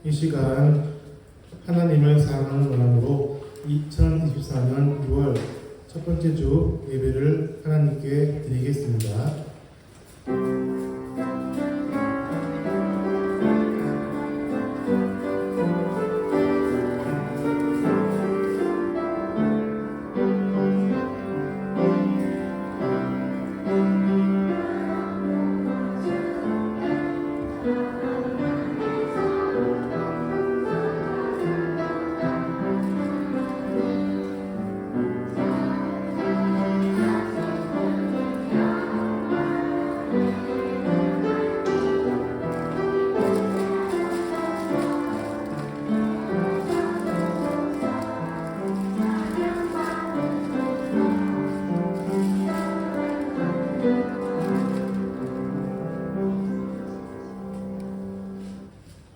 이 시간 하나님을 사랑하는 마음으로 2024년 6월 첫 번째 주 예배를 하나님께 드리겠습니다.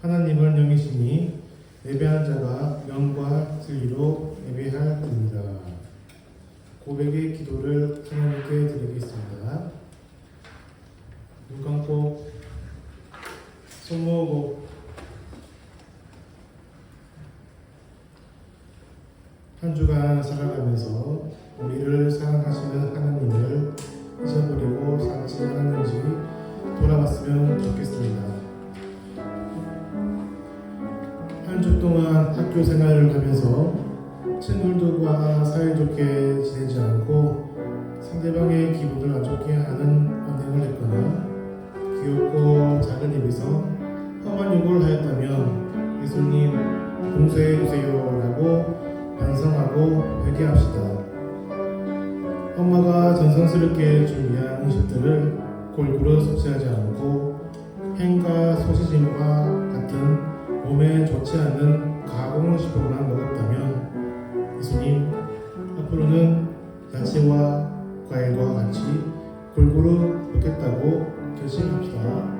하나님을 영이시니 예배하는 자가 영과 진리로 예배할지니라. 고백의 기도를 하나님께 드리겠습니다. 눈 감고 손 모으고 한 주간 살아가면서 우리를 사랑하시는 하나님을 잊어버리고 살지 않았는지 돌아봤으면 좋겠습니다. 한 주 동안 학교 생활을 하면서 친구들과 사이좋게 지내지 않고 상대방의 기분을 안 좋게 하는 언행을 했거나 귀엽고 작은 입에서 험한 욕을 하였다면 예수님 용서해 주세요 라고 반성하고 회개합시다. 엄마가 정성스럽게 준비한 음식들을 골고루 섭취하지 않고 햄과 소시지와 같은 몸에 좋지 않은 가공식품만 먹었다면 예수님 앞으로는 야채와 과일과 같이 골고루 먹겠다고 결심합시다.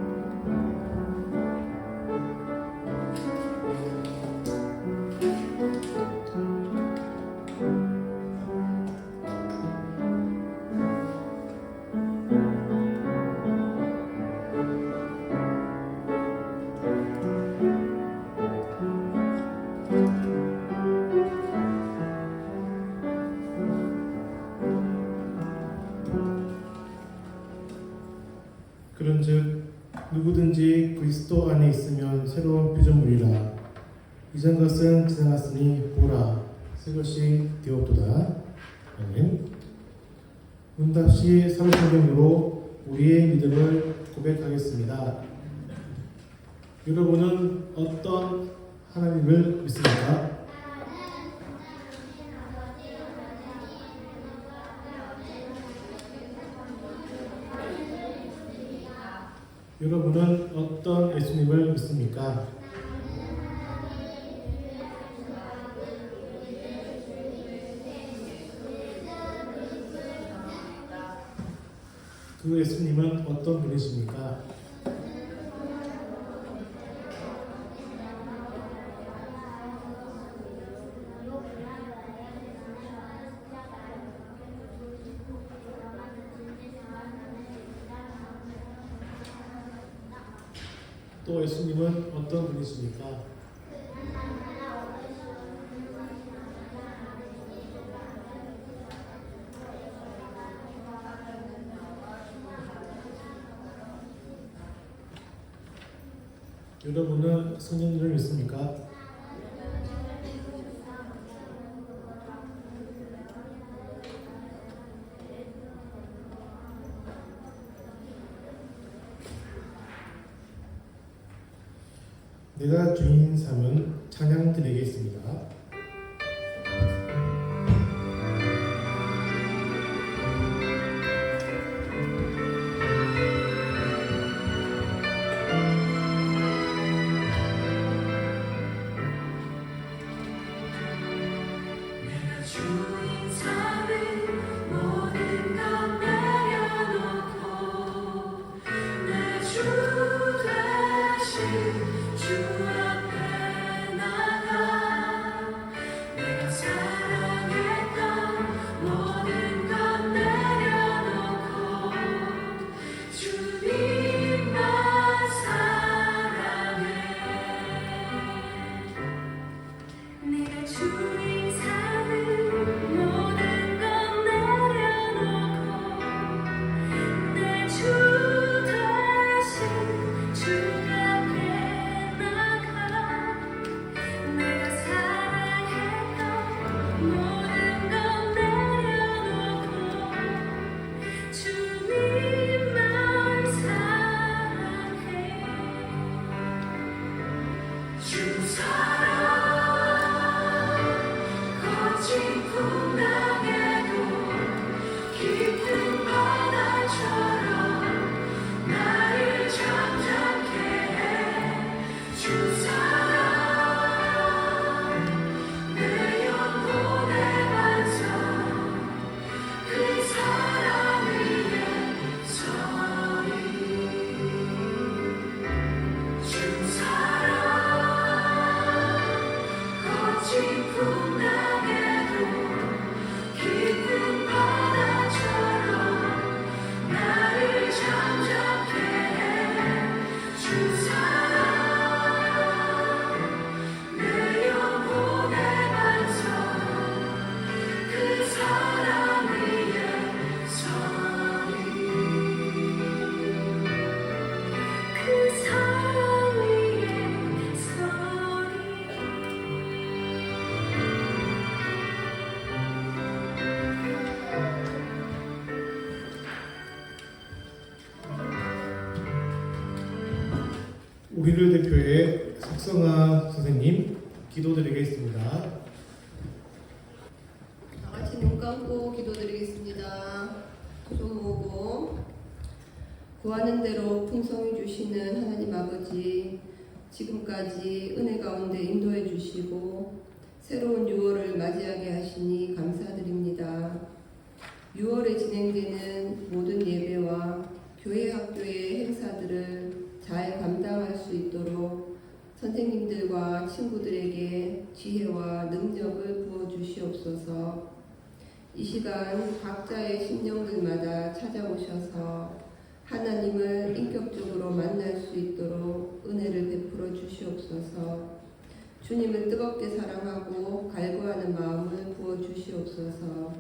그런즉 누구든지 그리스도 안에 있으면 새로운 피조물이라. 이전 것은 지나갔으니 보라 새 것이 되었도다. 아멘. 문답시 사도성경으로 우리의 믿음을 고백하겠습니다. 여러분은 어떤 하나님을 믿습니까? 여러분은 어떤 예수님을 믿습니까? 그 예수님은 어떤 분이십니까? 또 예수님은 어떤 분이십니까? 여러분은 성령님을 믿습니까? 내가 주인 삼은 찬양 드리겠습니다. 우리를 대표해 석성아 선생님 기도드리겠습니다. 다 같이 눈 감고 기도드리겠습니다. 손 모으고. 구하는 대로 풍성히 주시는 하나님 아버지, 지금까지 은혜 가운데 인도해 주시고 새로운 6월을 맞이하게 하시니 감사드립니다. 6월에 진행되는 모든 예배와 교회 학교의 행사들을 잘 감당할 수 있도록 선생님들과 친구들에게 지혜와 능력을 부어주시옵소서. 이 시간 각자의 심령들마다 찾아오셔서 하나님을 인격적으로 만날 수 있도록 은혜를 베풀어 주시옵소서. 주님을 뜨겁게 사랑하고 갈구하는 마음을 부어 주시옵소서.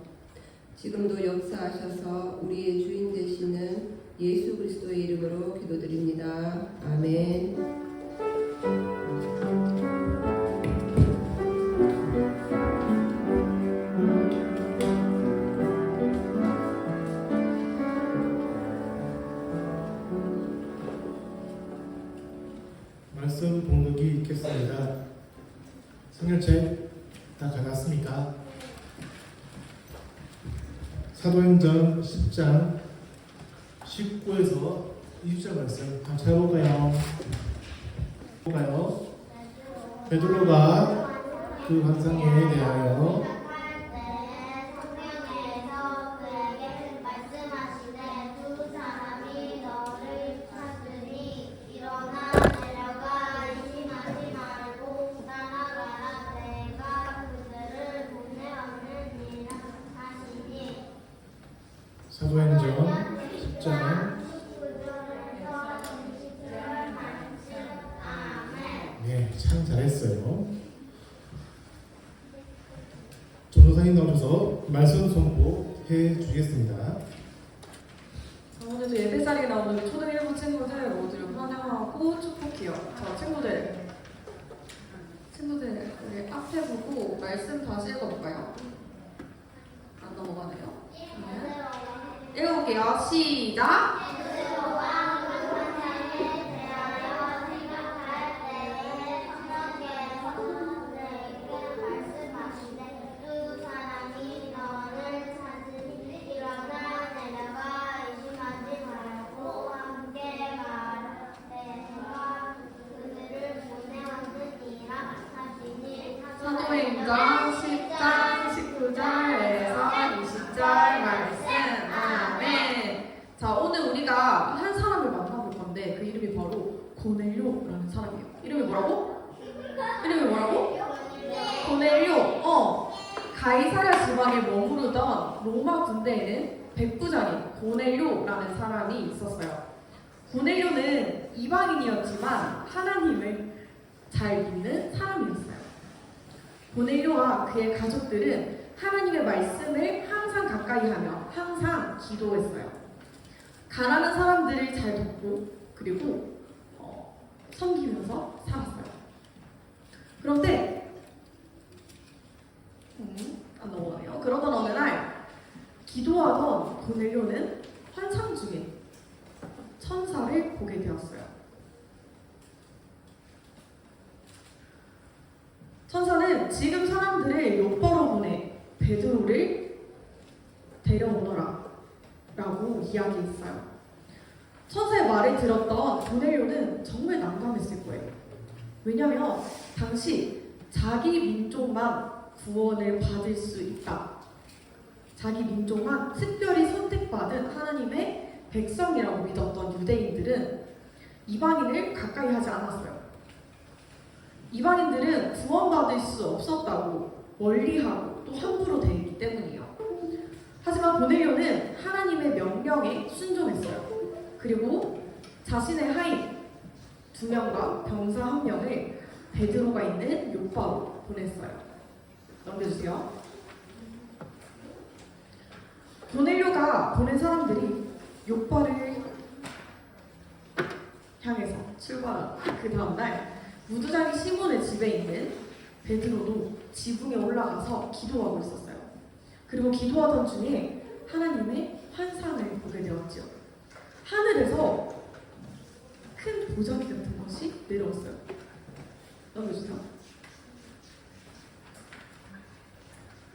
지금도 역사하셔서 우리의 주인 되시는 예수 그리스도의 이름으로 기도드립니다. 아멘. 말씀 봉독이 있겠습니다. 성결책 다 가졌습니까? 사도행전 10장 19에서 20절 말씀 한번 찾아볼까요? 베드로가 그 환상에 대하여 사도행전 10장 네, 참 잘했어요. 전도사님 나오셔서 말씀 선포해 주겠습니다. 오늘도 예배 자리에 나오는 우리 초등 1부 친구들 모두 환영하고 축복해요. 친구들 우리 앞에 보고 말씀 다시 읽어볼까요? 안 넘어가네요. 읽어볼게요. 시작! 사도행전 10장 19절에서 20절 말씀. 아멘. 자, 오늘 우리가 한 사람을 만나볼 건데 그 이름이 바로 고넬료라는 사람이에요. 이름이 뭐라고? 고넬료. 가이사랴 지방에 머무르던 로마 군대에는 백부장인 고넬료라는 사람이 있었어요. 고넬료는 이방인이었지만 하나님을 잘 믿는 사람이었어요. 고넬료와 그의 가족들은 하나님의 말씀을 항상 가까이 하며 항상 기도했어요. 가난한 사람들을 잘 돕고 그리고 섬기면서 살았어요. 그런데 안 넘어가네요. 그러던 어느 날 기도하던 고넬료는 환상 중에 천사를 보게 되었어요. 천사는 지금 사람들을 요퍼로 보내 베드로를 데려오너라 라고 이야기했어요. 천사의 말을 들었던 고넬료는 정말 난감했을 거예요. 왜냐하면 당시 자기 민족만 구원을 받을 수 있다. 자기 민족만 특별히 선택받은 하나님의 백성이라고 믿었던 유대인들은 이방인을 가까이 하지 않았어요. 이방인들은 구원받을 수 없었다고 멀리하고 또 함부로 대했기 때문이에요. 하지만 고넬료는 하나님의 명령에 순종했어요. 그리고 자신의 하인 2명과 병사 1명을 베드로가 있는 요파로 보냈어요. 넘겨주세요. 고넬료가 보낸 사람들이 요파를 향해서 출발한 그 다음날 무두장이 시몬의 집에 있는 베드로도 지붕에 올라가서 기도하고 있었어요. 그리고 기도하던 중에 하나님의 환상을 보게 되었죠. 하늘에서 큰 보자기 같은 것이 내려왔어요. 넘겨주세요.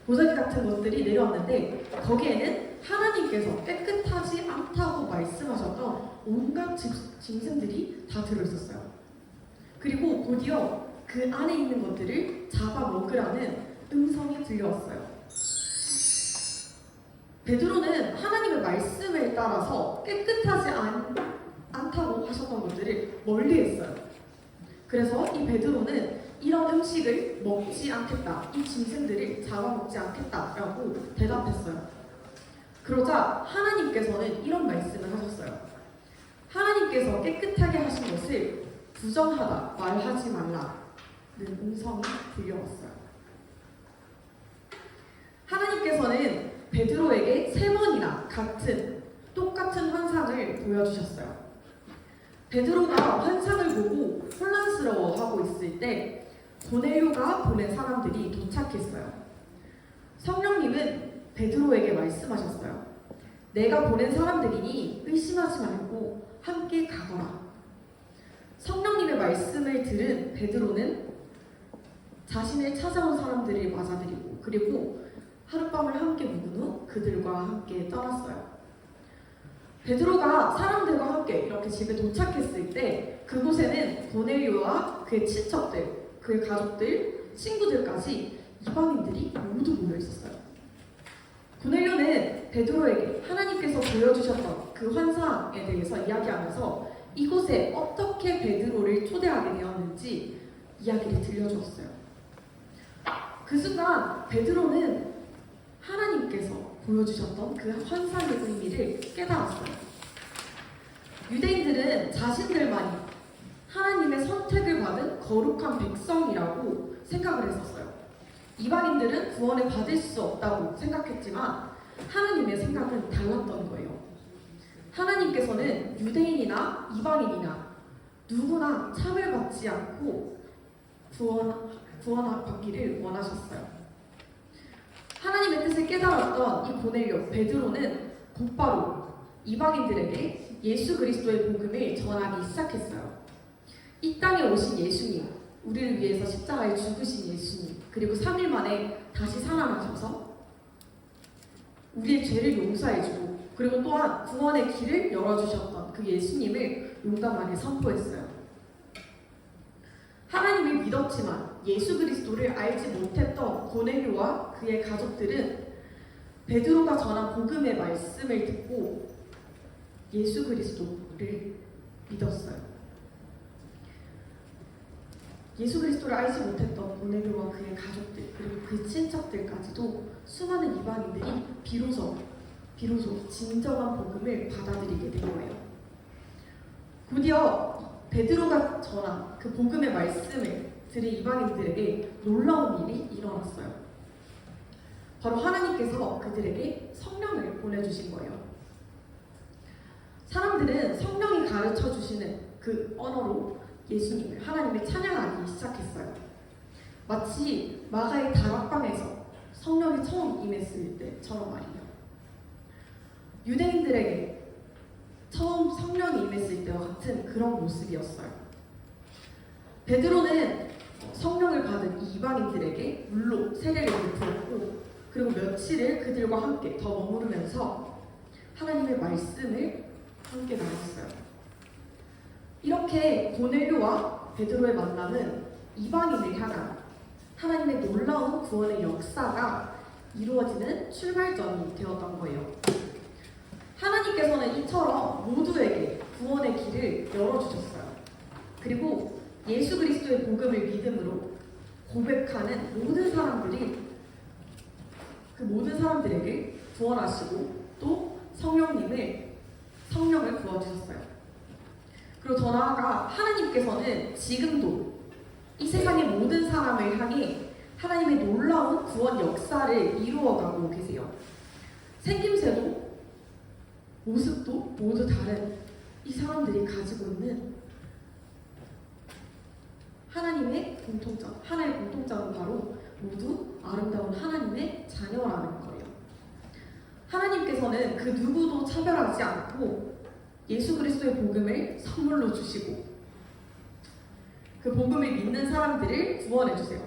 보자기 같은 것들이 내려왔는데 거기에는 하나님께서 깨끗하지 않다고 말씀하셨던 온갖 짐승들이 다 들어있었어요. 그리고 곧이어 그 안에 있는 것들을 잡아먹으라는 음성이 들려왔어요. 베드로는 하나님의 말씀을 따라서 깨끗하지 않다고 하셨던 것들을 멀리했어요. 그래서 이 베드로는 이런 음식을 먹지 않겠다, 이 짐승들을 잡아먹지 않겠다라고 대답했어요. 그러자 하나님께서는 이런 말씀을 하셨어요. 하나님께서 깨끗하게 하신 것을 부정하다, 말하지 말라는 음성이 들려왔어요. 하나님께서는 베드로에게 3번이나 똑같은 환상을 보여주셨어요. 베드로가 환상을 보고 혼란스러워하고 있을 때 고넬료가 보낸 사람들이 도착했어요. 성령님은 베드로에게 말씀하셨어요. 내가 보낸 사람들이니 의심하지 말고 함께 가거라. 성령님의 말씀을 들은 베드로는 자신을 찾아온 사람들을 맞아들이고 그리고 하룻밤을 함께 묵은 후 그들과 함께 떠났어요. 베드로가 사람들과 함께 이렇게 집에 도착했을 때 그곳에는 고넬료와 그의 친척들, 그의 가족들, 친구들까지 이방인들이 모두 모여 있었어요. 고넬료는 베드로에게 하나님께서 보여주셨던 그 환상에 대해서 이야기하면서 이곳에 어떻게 베드로를 초대하게 되었는지 이야기를 들려주었어요. 그 순간 베드로는 하나님께서 보여주셨던 그 환상의 의미를 깨달았어요. 유대인들은 자신들만이 하나님의 선택을 받은 거룩한 백성이라고 생각을 했었어요. 이방인들은 구원을 받을 수 없다고 생각했지만 하나님의 생각은 달랐던 거예요. 하나님께서는 유대인이나 이방인이나 누구나 차별받지 않고 구원받기를 원하셨어요. 하나님의 뜻을 깨달았던 이 고넬료 베드로는 곧바로 이방인들에게 예수 그리스도의 복음을 전하기 시작했어요. 이 땅에 오신 예수님, 우리를 위해서 십자가에 죽으신 예수님, 그리고 3일 만에 다시 살아나셔서 우리의 죄를 용서해주고 그리고 또한 구원의 길을 열어주셨던 그 예수님을 용감하게 선포했어요. 하나님을 믿었지만 예수 그리스도를 알지 못했던 고넬료와 그의 가족들은 베드로가 전한 복음의 말씀을 듣고 예수 그리스도를 믿었어요. 예수 그리스도를 알지 못했던 고넬료와 그의 가족들 그리고 그 친척들까지도 수많은 이방인들이 비로소 진정한 복음을 받아들이게 된 거예요. 곧이어 베드로가 전한 그 복음의 말씀을 들은 이방인들에게 놀라운 일이 일어났어요. 바로 하나님께서 그들에게 성령을 보내주신 거예요. 사람들은 성령이 가르쳐 주시는 그 언어로 예수님을 하나님을 찬양하기 시작했어요. 마치 마가의 다락방에서 성령이 처음 임했을 때처럼 말이에요. 유대인들에게 처음 성령이 임했을 때와 같은 그런 모습이었어요. 베드로는 성령을 받은 이 이방인들에게 물로 세례를 베풀었고 그리고 며칠을 그들과 함께 더 머무르면서 하나님의 말씀을 함께 나눴어요. 이렇게 고넬료와 베드로의 만남은 이방인을 향한 하나님의 놀라운 구원의 역사가 이루어지는 출발점이 되었던 거예요. 하나님께서는 이처럼 모두에게 구원의 길을 열어주셨어요. 그리고 예수 그리스도의 복음을 믿음으로 고백하는 모든 사람들에게 구원하시고 또 성령을 부어주셨어요. 그리고 더 나아가 하나님께서는 지금도 이 세상의 모든 사람을 향해 하나님의 놀라운 구원 역사를 이루어가고 계세요. 생김새도 모습도 모두 다른 이 사람들이 가지고 있는 하나의 공통점은 바로 모두 아름다운 하나님의 자녀라는 거예요. 하나님께서는 그 누구도 차별하지 않고 예수 그리스도의 복음을 선물로 주시고 그 복음을 믿는 사람들을 구원해 주세요.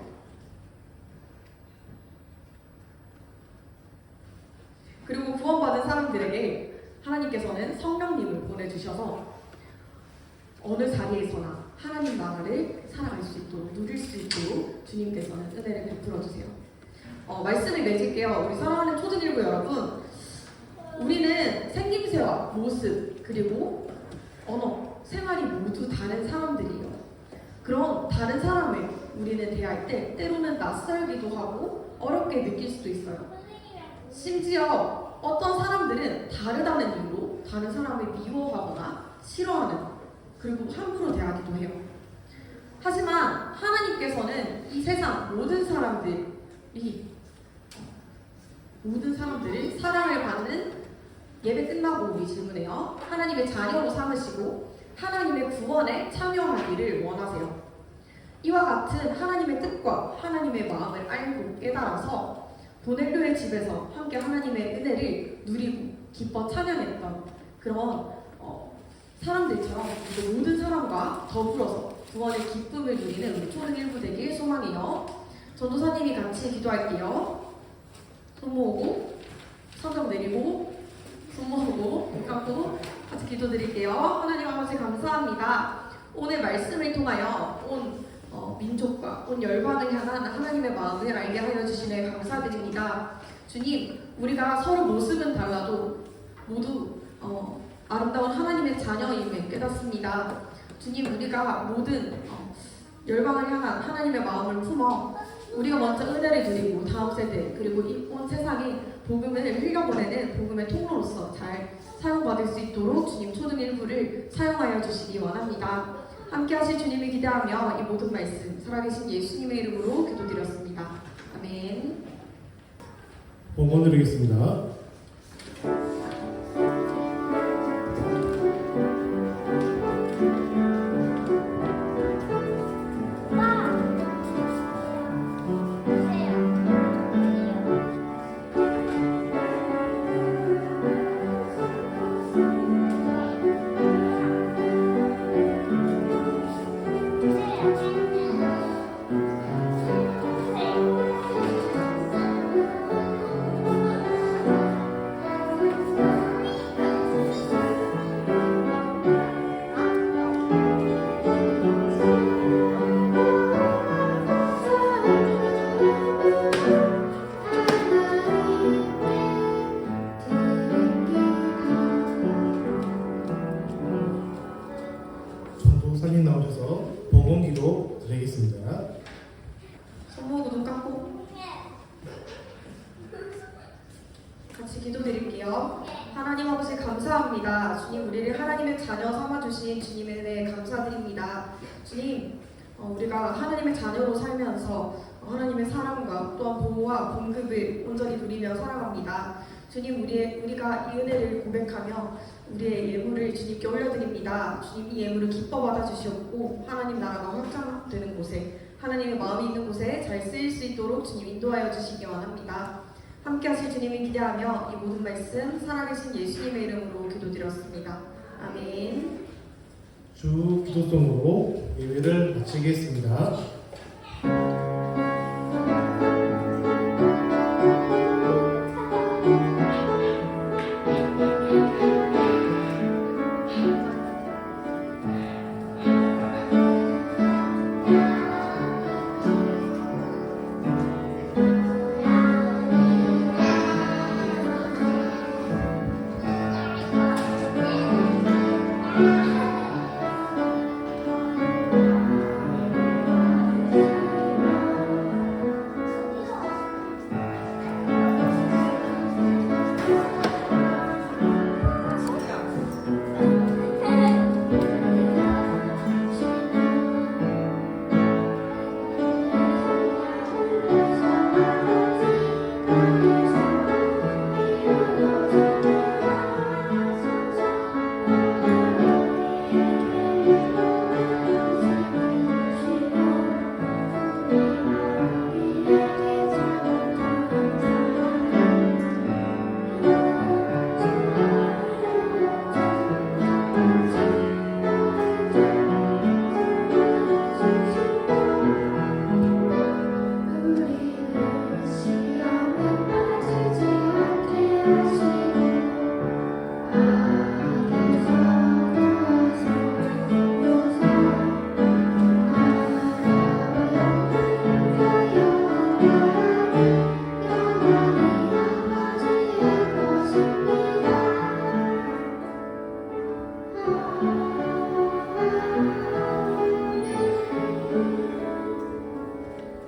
그리고 구원받은 사람들에게 하나님께서는 성령님을 보내주셔서 어느 자리에서나 하나님 나라를 살아갈 수 있도록 누릴 수 있도록 주님께서는 은혜를 베풀어 주세요. 말씀을 맺을게요. 우리 사랑하는 초등일부 여러분, 우리는 생김새와 모습 그리고 언어, 생활이 모두 다른 사람들이에요. 그런 다른 사람을 우리는 대할 때 때로는 낯설기도 하고 어렵게 느낄 수도 있어요. 심지어 어떤 사람들은 다르다는 이유로 다른 사람을 미워하거나 싫어하는 그리고 함부로 대하기도 해요. 하지만 하나님께서는 이 세상 모든 사람들을 사랑을 받는 예배 끝나고 우리 질문해요. 하나님의 자녀로 삼으시고 하나님의 구원에 참여하기를 원하세요. 이와 같은 하나님의 뜻과 하나님의 마음을 알고 깨달아서 보넬료의 집에서 함께 하나님의 은혜를 누리고 기뻐 찬양했던 그런 사람들처럼 모든 사람과 더불어서 구원의 기쁨을 누리는 우리 초등 1부 되길 소망해요. 전도사님이 같이 기도할게요. 손 모으고 성경 내리고 손 모으고 눈 감고 같이 기도드릴게요. 하나님 아버지 감사합니다. 오늘 말씀을 통하여 온 민족과 온 열방을 향한 하나님의 마음을 알게 하여 주시네 감사드립니다. 주님, 우리가 서로 모습은 달라도 모두 아름다운 하나님의 자녀임을 깨닫습니다. 주님, 우리가 모든 열방을 향한 하나님의 마음을 품어 우리가 먼저 은혜를 누리고 다음 세대 그리고 이 온 세상에 복음을 흘려보내는 복음의 통로로서 잘 사용받을 수 있도록 주님 초등 1부를 사용하여 주시기 원합니다. 함께 하실 주님을 기대하며 이 모든 말씀 살아계신 예수님의 이름으로 기도드렸습니다. 아멘. 봉헌 드리겠습니다. 전도사님 나오셔서 봉헌기도 드리겠습니다. 손 모으고 눈 감고 같이 기도드릴게요. 하나님 아버지 감사합니다. 주님, 우리를 하나님의 자녀 삼아주신 주님의 은혜 감사드립니다. 주님, 우리가 하나님의 자녀로 살면서 하나님의 사랑과 또한 보호와 공급을 온전히 누리며 살아갑니다. 주님, 우리가 이 은혜를 고백하며 우리의 예물을 주님께 올려드립니다. 주님, 이 예물을 기뻐 받아주시옵고 하나님 나라가 확장되는 곳에 하나님의 마음이 있는 곳에 잘 쓰일 수 있도록 주님 인도하여 주시기 원합니다. 함께 하실 주님을 기대하며 이 모든 말씀 살아계신 예수님의 이름으로 기도드렸습니다. 아멘. 주 기도송으로 예배를 마치겠습니다.